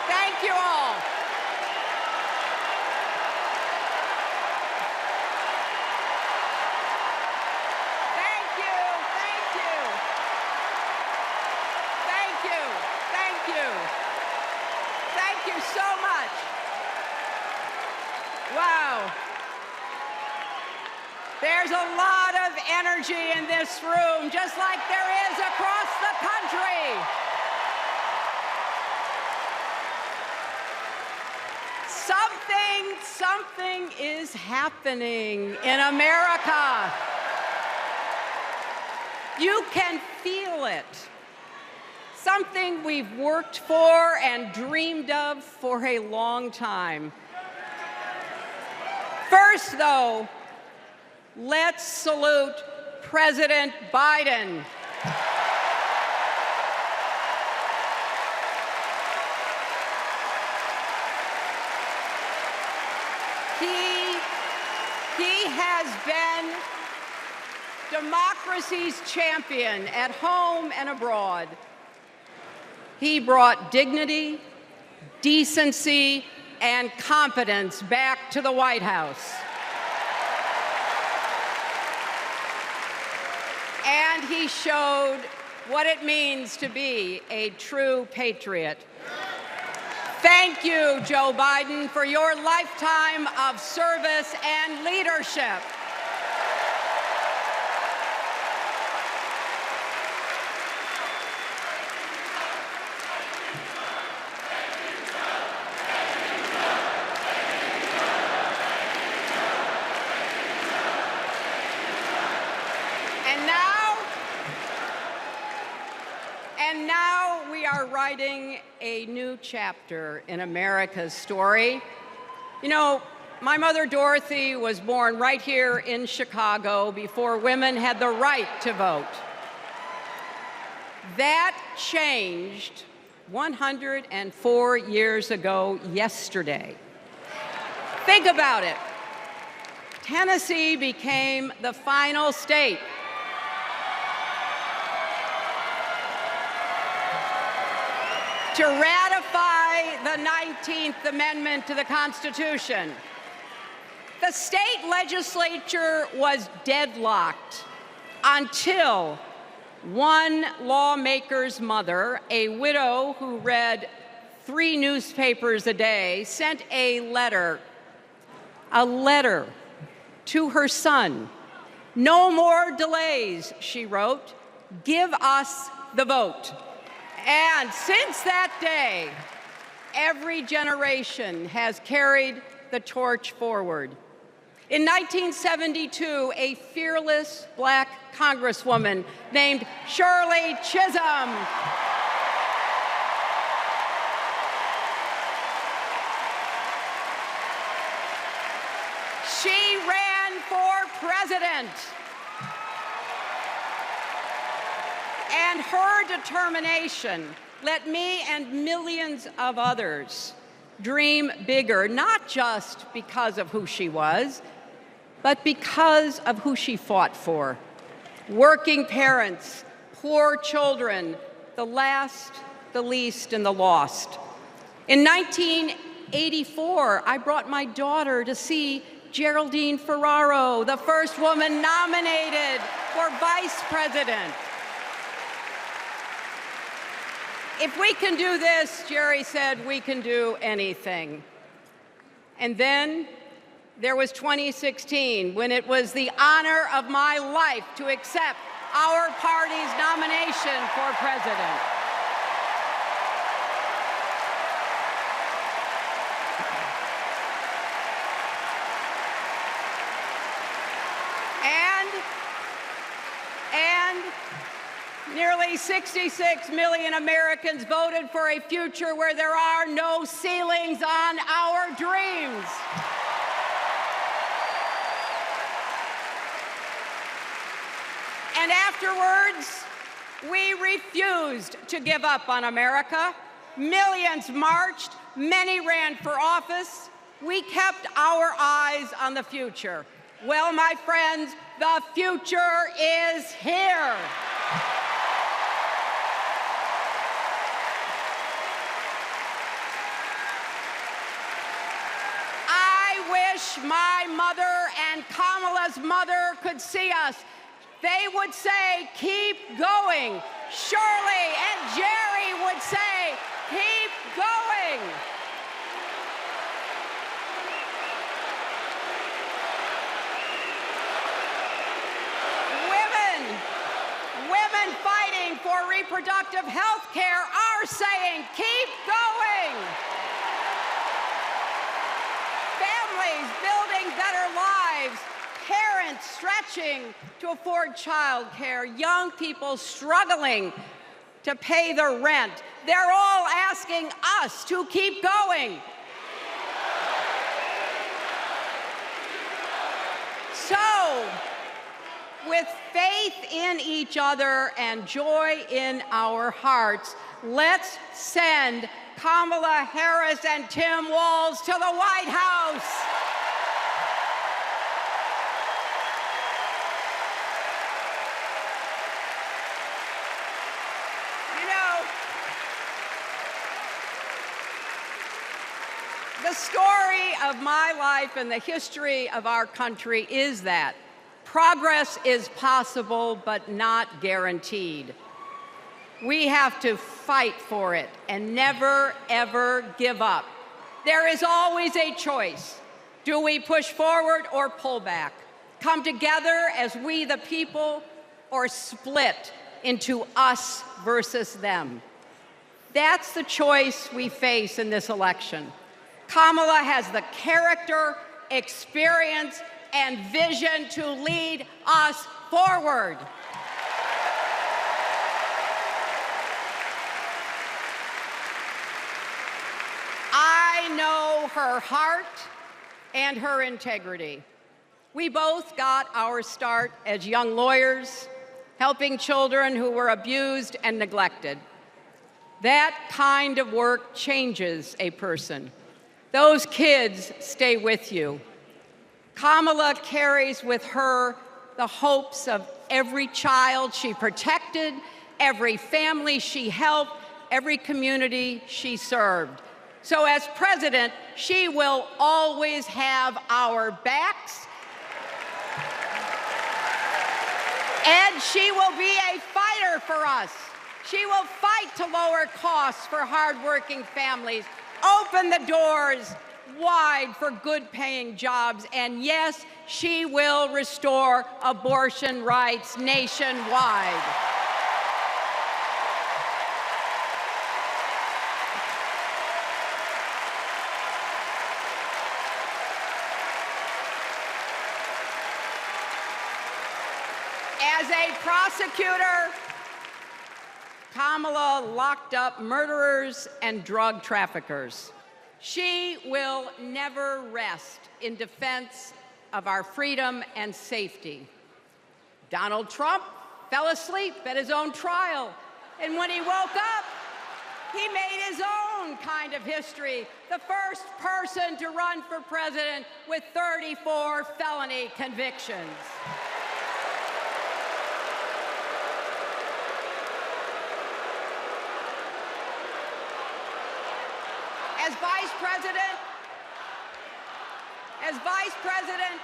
Thank you all. Thank you, thank you. Thank you, thank you. Thank you so much. Wow. There's a lot of energy in this room, just like there is across the country. Something is happening in America. You can feel it. Something we've worked for and dreamed of for a long time. First, though, let's salute President Biden. He has been democracy's champion at home and abroad. He brought dignity, decency, and competence back to the White House. And he showed what it means to be a true patriot. Thank you, Joe Biden, for your lifetime of service and leadership. And now we are writing a new chapter in America's story. You know, my mother Dorothy was born right here in Chicago before women had the right to vote. That changed 104 years ago yesterday. Think about it. Tennessee became the final state to ratify the 19th Amendment to the Constitution. The state legislature was deadlocked until one lawmaker's mother, a widow who read 3 newspapers a day, sent a letter to her son. "No more delays," she wrote. "Give us the vote." And since that day, every generation has carried the torch forward. In 1972, a fearless Black Congresswoman named Shirley Chisholm she ran for president. And her determination let me and millions of others dream bigger, not just because of who she was, but because of who she fought for. Working parents, poor children, the last, the least, and the lost. In 1984, I brought my daughter to see Geraldine Ferraro, the first woman nominated for vice president. If we can do this, Jerry said, we can do anything. And then there was 2016, when it was the honor of my life to accept our party's nomination for president. And nearly 66 million Americans voted for a future where there are no ceilings on our dreams. And afterwards, we refused to give up on America. Millions marched, many ran for office. We kept our eyes on the future. Well, my friends, the future is here. wish my mother and Kamala's mother could see us. They would say, keep going. Shirley and Jerry would say, keep going. Women fighting for reproductive health care are saying, keep going. Families building better lives, parents stretching to afford child care, young people struggling to pay their rent. They're all asking us to keep going. So, with faith in each other and joy in our hearts, let's send Kamala Harris and Tim Walz to the White House. You know, the story of my life and the history of our country is that progress is possible, but not guaranteed. We have to fight for it and never, ever give up. There is always a choice. Do we push forward or pull back? Come together as we the people, or split into us versus them? That's the choice we face in this election. Kamala has the character, experience, and vision to lead us forward. I know her heart and her integrity. We both got our start as young lawyers, helping children who were abused and neglected. That kind of work changes a person. Those kids stay with you. Kamala carries with her the hopes of every child she protected, every family she helped, every community she served. So as president, she will always have our backs, and she will be a fighter for us. She will fight to lower costs for hardworking families, open the doors wide for good-paying jobs, and yes, she will restore abortion rights nationwide. As a prosecutor, Kamala locked up murderers and drug traffickers. She will never rest in defense of our freedom and safety. Donald Trump fell asleep at his own trial, and when he woke up, he made his own kind of history, the first person to run for president with 34 felony convictions. As Vice President,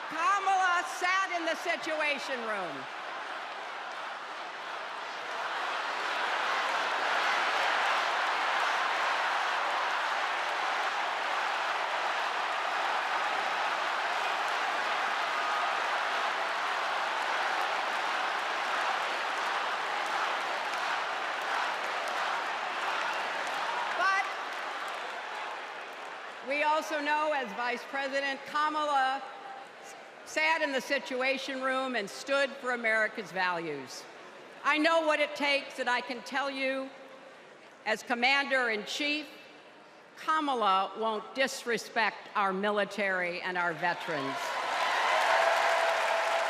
Kamala sat in the Situation Room. We also know, as Vice President, Kamala sat in the Situation Room and stood for America's values. I know what it takes, and I can tell you, as Commander-in-Chief, Kamala won't disrespect our military and our veterans.